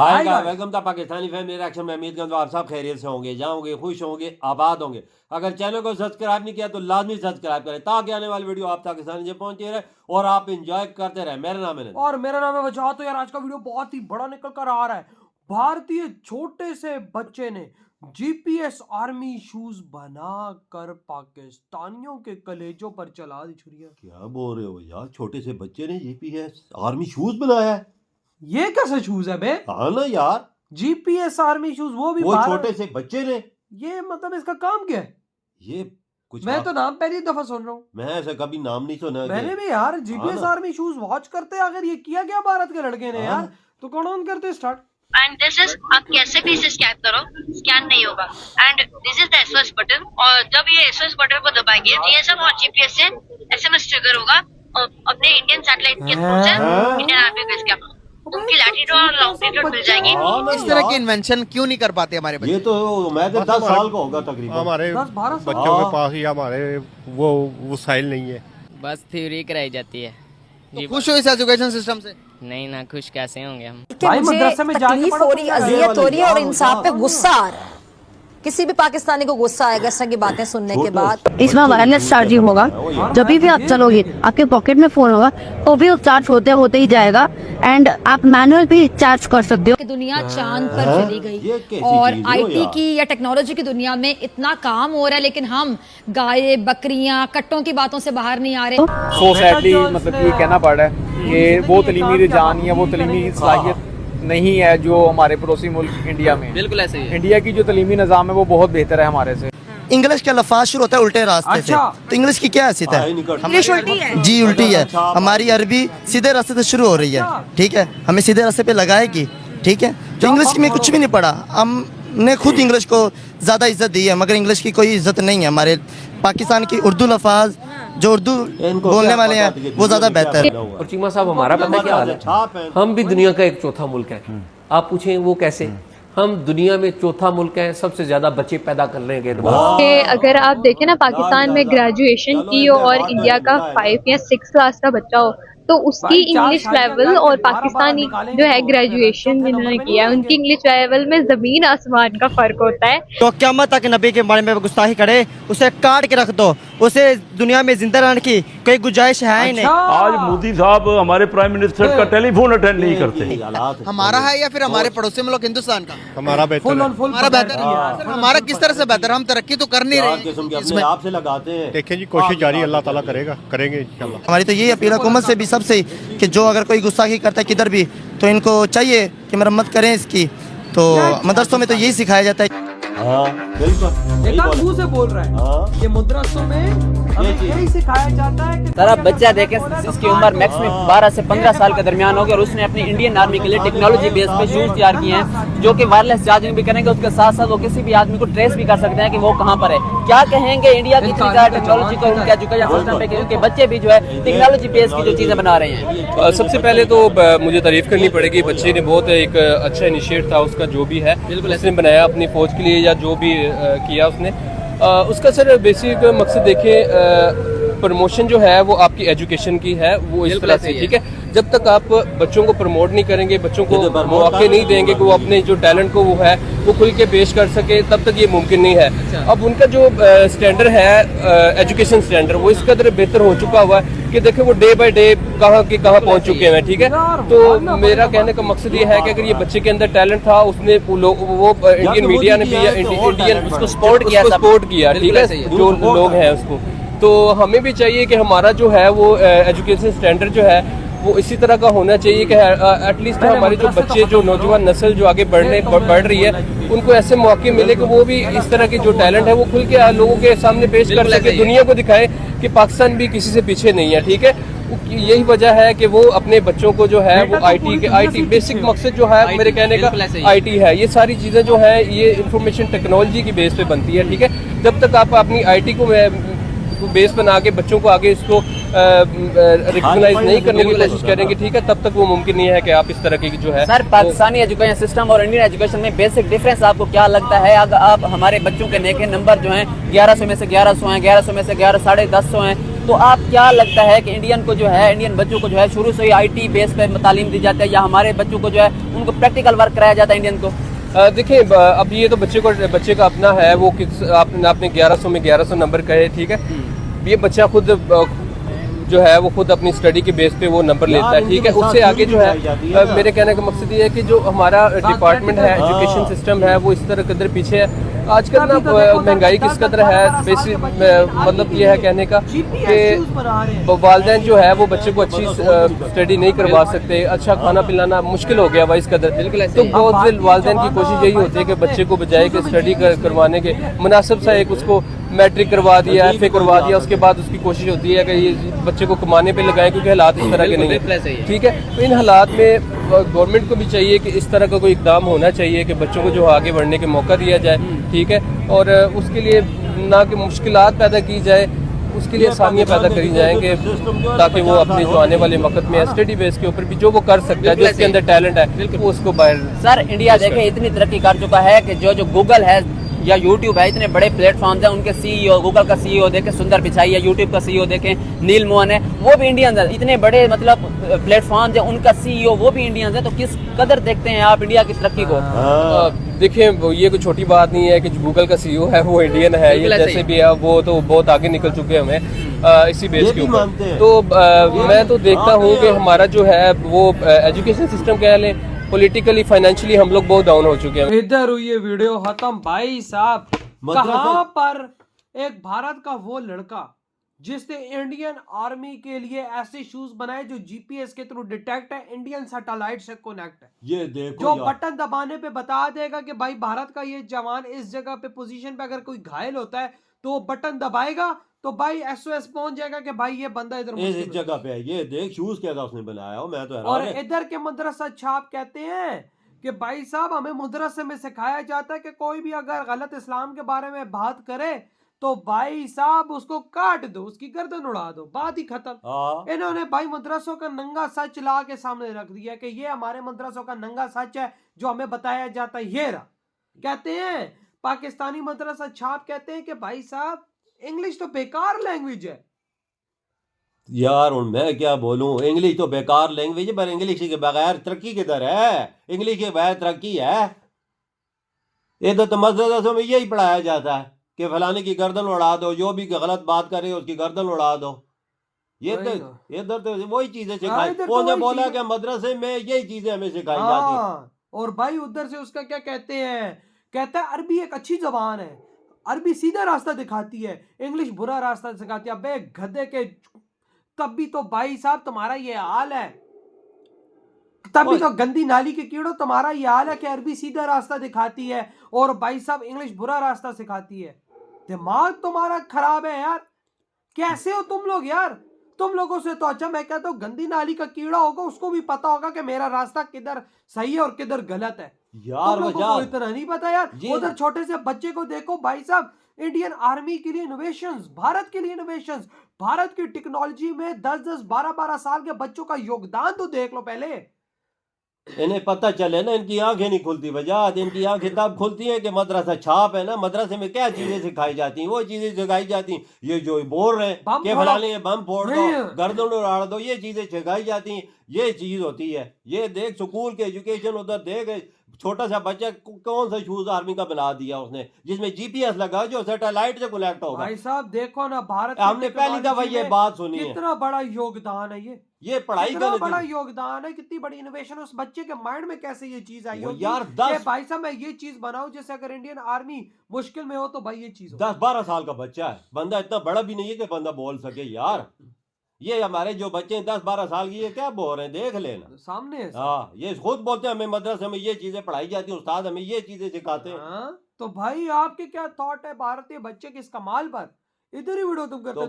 Hi guys, welcome to Pakistani family reaction में। उम्मीद करता हूं आप सब खैरियत से होंगे, जाओगे, खुश होंगे, आबाद होंगे। अगर चैनल को सब्सक्राइब नहीं किया तो लाजमी सब्सक्राइब करें ताकि आने वाली वीडियो आप तक आसानी से पहुंचती रहे और आप एंजॉय करते रहे। मेरा नाम है और मेरा नाम है वजह। तो यार आज का वीडियो बहुत ही बड़ा निकल कर आ रहा है। भारतीय छोटे से बच्चे ने जीपीएस आर्मी शूज बनाकर पाकिस्तानियों के कलेजों पर चला दी छुरियां। क्या बोल रहे हो यार, छोटे से बच्चे ने जीपीएस आर्मी शूज बनाया है? ये कैसे शूज है बे? हाँ ना यार, जीपीएस आर्मी शूज, वो भी छोटे से बच्चे ने। ये मतलब इसका काम क्या है? ये कुछ मैं तो नाम पहली दफा सुन रहा हूँ। मैं ऐसा कभी नाम नहीं सुना। मैंने भी यार जीपीएस आर्मी शूज वॉच करते, अगर ये किया गया भारत के लड़के ने यार, तो कौन ऑन करते स्टार्ट। एंड दिस इज, आप कैसे भी इसे स्कैन करो, स्कैन नहीं होगा। And this is the SOS button, और जब ये एसओएस बटन को दबाएंगे तो ये सब जीपीएस से एसएमएस ट्रिगर होगा और अपने इंडियन सैटेलाइट के थ्रू से इंडियन आर्मी बेस के उनकी लैटिट्यूड और लॉन्गिट्यूड मिल जाएगी। इस तरह की इन्वेंशन क्यों नहीं कर पाते हमारे बच्चे? ये तो मैं तो 10 साल का होगा तकरीबन। हमारे 10-12 बच्चों के पास ही हमारे वो वसाइल नहीं है। बस थ्योरी कराई जाती है। तो खुश हो इस एजुकेशन सिस्टम से? नहीं ना, खुश कैसे होंगे हम। भाई मदरसे में जाके तकलीफ हो रही, अजियत हो रही है और इंसान पे गुस्सा आ रहा है। किसी भी पाकिस्तानी को गुस्सा आएगा इस तरह की बातें सुनने के बाद। इसमें वायरलेस चार्जिंग होगा, जब भी आप चलोगे आपके पॉकेट में फोन होगा तो भी चार्ज होते होते ही जाएगा। एंड आप मैनुअल भी चार्ज कर सकते हो। कि दुनिया चांद पर चली गई और आईटी की या टेक्नोलॉजी की दुनिया में इतना काम हो रहा है, लेकिन हम गाय बकरियां कट्टों की बातों से बाहर नहीं आ रहे। सो सैडली मतलब ये कहना पड़ रहा है कि वो तलीमी रुझान या वो तलीमी सलाहियत नहीं है जो हमारे पड़ोसी मुल्क इंडिया में। बिल्कुल ऐसे ही है। इंडिया की जो तलीमी निज़ाम है वो बहुत बेहतर है हमारे से। इंग्लिश का लफ्ज़ शुरू होता है उल्टे रास्ते से, तो इंग्लिश की क्या हैसियत है? इंग्लिश उल्टी है जी, उल्टी है। हमारी अरबी सीधे रास्ते से शुरू हो रही है, ठीक है, हमें सीधे रास्ते पे लगाएगी, ठीक है। तो इंग्लिश में कुछ भी नहीं पढ़ा, हमने खुद इंग्लिश को ज़्यादा इज्जत दी है, मगर इंग्लिश की कोई इज्जत नहीं है। हमारे पाकिस्तान की उर्दू लफ्ज़ जो उर्दू बोलने वाले हैं वो ज़्यादा बेहतर है। और चीमा साहब, हमारा पता क्या हाल है? हम भी दुनिया का एक चौथा मुल्क है। आप पूछें वो कैसे? हम दुनिया में चौथा मुल्क हैं, सबसे ज्यादा बच्चे पैदा कर रहे हैं। अगर आप देखें ना, पाकिस्तान में ग्रेजुएशन की हो और इंडिया का 5 या 6 क्लास का बच्चा हो, तो उसकी इंग्लिश लेवल और पाकिस्तानी जो है ग्रेजुएशन जिन्होंने किया है उनकी इंग्लिश लेवल में जमीन आसमान का फर्क होता है। तो क़यामत तक नबी के बारे में गुस्ताखी करे, उसे काट के रख दो, उसे दुनिया में जिंदा रहने की कोई गुंजाइश है ही नहीं। आज मोदी साहब हमारे प्राइम मिनिस्टर का टेलीफोन अटेंड नहीं करते। हमारा है या फिर हमारे पड़ोसी मुल्क हिंदुस्तान का? हमारा बेहतर है। हमारा बेहतर है। हमारा किस तरह से बेहतर? हम तरक्की तो कर नहीं रहे इसमें। आपसे लगाते हैं। देखें जी, कोशिश जारी, अल्लाह ताला करेंगे इंशाल्लाह। हमारी तो यही अपील हुकूमत से भी सबसे कि जो अगर कोई गुस्ताखी करता है किधर भी, तो इनको चाहिए कि मरम्मत करें इसकी। तो मदरसों में तो यही सिखाया जाता है। मुंह से बोल रहा है। ये मदरसों में यही सिखाया जाता है कि सर आप बच्चा देखें, इसकी उम्र मैक्सिमम 12 से 15 साल के दरमियान होगी और उसने अपनी इंडियन आर्मी के लिए टेक्नोलॉजी बेस पे शूज तैयार किए हैं जो कि वायरलेस चार्जिंग भी करेंगे। उसके साथ साथ वो किसी भी आदमी को ट्रेस भी कर सकते हैं कि वो कहाँ पर है। क्या कहेंगे इंडिया की टेक्नोलॉजी को, उनके एजुकेशन सिस्टम पे, क्योंकि बच्चे भी जो है टेक्नोलॉजी बेस की जो चीजें बना रहे हैं। सबसे पहले तो मुझे तारीफ करनी पड़ेगी, बच्चे ने बहुत एक अच्छा इनिशिएट था उसका, जो भी है उसने बनाया अपनी फौज के लिए या जो भी किया उसने। उसका सर बेसिक मकसद देखें, प्रमोशन जो है वो आपकी एजुकेशन की है, वो इस तरह से, ठीक है। जब तक आप बच्चों को प्रमोट नहीं करेंगे, बच्चों को मौके नहीं देंगे कि वो अपने जो टैलेंट को वो है वो खुल के पेश कर सके, तब तक ये मुमकिन नहीं है। अब उनका जो स्टैंडर्ड है, एजुकेशन स्टैंडर्ड, वो इस कदर बेहतर हो चुका हुआ है कि देखिए वो डे बाय डे कहाँ के कहाँ पहुँच चुके हैं, ठीक है। तो मेरा कहने का मकसद ये है कि अगर ये बच्चे के अंदर टैलेंट था, उसने वो इंडियन मीडिया ने भी इंडियन उसको सपोर्ट किया, ठीक है, जो लोग हैं उसको। तो हमें भी चाहिए कि हमारा जो है वो एजुकेशन स्टैंडर्ड जो है वो इसी तरह का होना चाहिए कि एटलीस्ट हमारे जो बच्चे, जो नौजवान नस्ल जो आगे बढ़ रही है, उनको ऐसे मौके मिले कि वो भी इस तरह की जो टैलेंट है वो खुल के लोगों के सामने पेश कर सके, दुनिया को दिखाए कि पाकिस्तान भी किसी से पीछे नहीं है, ठीक है। यही वजह है कि वो अपने बच्चों को जो है वो आईटी बेसिक मकसद जो है मेरे कहने का आईटी है। ये सारी चीज़ें जो है ये इंफॉर्मेशन टेक्नोलॉजी की बेस पे बनती है, ठीक है। जब तक आप अपनी आईटी को बेस बना के बच्चों को आगे इसको रिकॉग्नाइज नहीं करने की कोशिश करेंगे, ठीक है, तब तक वो मुमकिन नहीं है कि आप इस तरह की जो है। सर पाकिस्तानी एजुकेशन सिस्टम और इंडियन एजुकेशन में बेसिक डिफरेंस आपको क्या लगता है? अगर आप हमारे बच्चों के देखें नंबर जो हैं 1100 में से 1100 हैं, 1100 में से 11 1150 हैं, तो आप क्या लगता है कि इंडियन को जो है, इंडियन बच्चों को जो है शुरू से ही IT बेस पे तालीम दी जाती है, या हमारे बच्चों को जो है उनको प्रैक्टिकल वर्क कराया जाता है इंडियन को? देखिए, अब ये तो बच्चे का अपना है, वो किस आपने 1100 में 1100 नंबर कहे, ठीक है। ये बच्चा खुद जो है वो खुद अपनी स्टडी के बेस पे वो नंबर लेता है, ठीक है। उससे आगे जो है मेरे कहने का मकसद ये है कि जो हमारा डिपार्टमेंट है, एजुकेशन सिस्टम है, वो इस तरह कदर पीछे है। आजकल ना महंगाई किस कदर है, बेसिक मतलब ये है कहने का कि वालिदैन जो है वो बच्चे को अच्छी स्टडी नहीं करवा सकते, अच्छा खाना पिलाना मुश्किल हो गया भाई इस कदर। तो बहुत से वालिदैन की कोशिश यही होती है कि बच्चे को बजाय कि स्टडी करवाने के मुनासिब सा एक उसको मैट्रिक करवा दिया, FA करवा दिया, उसके बाद उसकी कोशिश होती है कि ये बच्चे को कमाने पे लगाएं, क्योंकि हालात इस तरह के नहीं है, ठीक है। तो इन हालात में गवर्नमेंट को भी चाहिए कि इस तरह का कोई इकदाम होना चाहिए कि बच्चों को जो आगे बढ़ने के मौका दिया जाए, ठीक है। और उसके लिए ना कि मुश्किलात पैदा की जाए, उसके लिए आसानियाँ पैदा करी जाएंगे, ताकि वो अपने जो आने वाले वक्त में स्टडी बेस के ऊपर भी जो वो कर सकता है, जो उसके अंदर टैलेंट है, वो उसको बाहर। सर, इंडिया देखे इतनी तरक्की कर चुका है कि जो गूगल है या यूट्यूब है, इतने बड़े प्लेटफॉर्म्स हैं, उनके CEO, गूगल का CEO देखें सुंदर पिचाई है, यूट्यूब का CEO देखें नील मोहन है, वो भी इंडियंस है। इतने बड़े मतलब प्लेटफॉर्म्स हैं, उनका CEO वो भी इंडियंस है। तो किस कदर देखते हैं आप इंडिया की तरक्की को? देखिए, ये कोई छोटी बात नहीं है कि जो गूगल का CEO है वो इंडियन है, ये जैसे भी है वो तो बहुत आगे निकल चुके हैं हमें इसी बेस के ऊपर। तो मैं तो देखता हूँ कि हमारा जो है वो एजुकेशन सिस्टम कह लें, पॉलिटिकली फाइनेंशियली हम लोग बहुत डाउन हो चुके हैं। इधर हुई ये वीडियो खत्म भाई साहब। कहां पर एक भारत का वो लड़का जिसने इंडियन आर्मी के लिए ऐसे शूज बनाए जो GPS के थ्रू डिटेक्ट है, इंडियन सैटेलाइट से कनेक्ट है, ये देखो जो बटन दबाने पे बता देगा कि भाई भारत का ये जवान इस जगह पे पोजीशन पे अगर कोई घायल होता है तो वो बटन दबाएगा तो भाई SOS पहुंच जाएगा कि भाई ये बंदा इधर इस जगह पे है। ये देख शूज क्या उसने बनाया हो, मैं तो और इधर के मदरसा छाप कहते हैं कि भाई साहब हमें मदरसे में सिखाया जाता है कि कोई भी अगर गलत इस्लाम के बारे में बात करे तो भाई साहब उसको काट दो, उसकी गर्दन उड़ा दो, बात ही खत्म। इन्होंने भाई मदरसों का नंगा सच ला के सामने रख दिया कि ये हमारे मदरसों का नंगा सच है जो हमें बताया जाता है। ये रहा, कहते हैं पाकिस्तानी मदरसा छाप कहते हैं कि भाई साहब इंग्लिश तो बेकार लैंग्वेज है। यार और मैं क्या बोलूं, इंग्लिश तो बेकार लैंग्वेज है, पर इंग्लिश के बगैर तरक्की किधर है? इंग्लिश के बगैर तरक्की है? इधर तो मदरसों में यही पढ़ाया जाता है कि फलाने की गर्दन उड़ा दो, जो भी गलत बात करे उसकी गर्दन उड़ा दो। ये तो इधर तो वही चीजें सिखाई। उन्होंने बोला कि मदरसे में यही चीजें हमें सिखाई जाती। और भाई उधर से उसका क्या कहते हैं, कहता है अरबी एक अच्छी जबान है, अरबी सीधा रास्ता दिखाती है, इंग्लिश बुरा रास्ता दिखाती है। अबे गधे के, तब भी तो भाई साहब तुम्हारा ये हाल है, तब भी तो गंदी नाली के कीड़ो तुम्हारा ये हाल है कि अरबी सीधा रास्ता दिखाती है और भाई साहब इंग्लिश बुरा रास्ता सिखाती है। दिमाग तुम्हारा खराब है यार, कैसे हो तुम लोग यार? तुम लोगों से तो अच्छा मैं कहता हूँ गंदी नाली का कीड़ा होगा उसको भी पता होगा कि मेरा रास्ता किधर सही है और किधर गलत है यार। तुम लोगों को इतना नहीं पता यार। उधर छोटे से बच्चे को देखो भाई साहब, इंडियन आर्मी के लिए इनोवेशंस, भारत के लिए इनोवेशंस, भारत की टेक्नोलॉजी में 10-10, 12-12 साल के बच्चों का योगदान तो देख लो पहले। इन्हें पता चले ना, इनकी आंखें नहीं खुलती। वजह इनकी आंखें तब खुलती है कि मदरसा छाप है ना, मदरसे में क्या चीजें सिखाई जाती हैं, वो चीजें सिखाई जाती हैं। ये जो बोल रहे हैं कि फलाने बम फोड़ दो, गर्दन उड़ा दो, ये चीजें सिखाई जाती हैं, ये चीज होती है। ये देख स्कूल के एजुकेशन उधर देख, छोटा सा बच्चा कौन सा शूज आर्मी का बना दिया उसने जिसमें GPS लगा जो सैटेलाइट से कनेक्ट होगा। भाई साहब देखो ना, भारत हमने पहली दफा ये बात सुनी है। कितना बड़ा योगदान है ये पढ़ाई का बड़ा योगदान है, कितनी बड़ी इनोवेशन। उस बच्चे के माइंड में कैसे ये चीज आई होगी यार? भाई साहब मैं ये चीज बनाऊं जैसे अगर इंडियन आर्मी मुश्किल में हो तो भाई ये चीज 10-12 साल का बच्चा है, बंदा इतना बड़ा भी नहीं है कि बंदा बोल सके यार। ये हमारे जो बच्चे 10-12 साल की, ये क्या बोल रहे हैं देख लेना सामने। हाँ, ये खुद बोलते हैं हमें मदरसे में ये चीजें पढ़ाई जाती है, उस्ताद हमें ये चीजें सिखाते हैं। तो भाई आपके क्या थॉट है भारतीय बच्चे के इस कमाल पर? इधर ही वीडियो तुम करते तो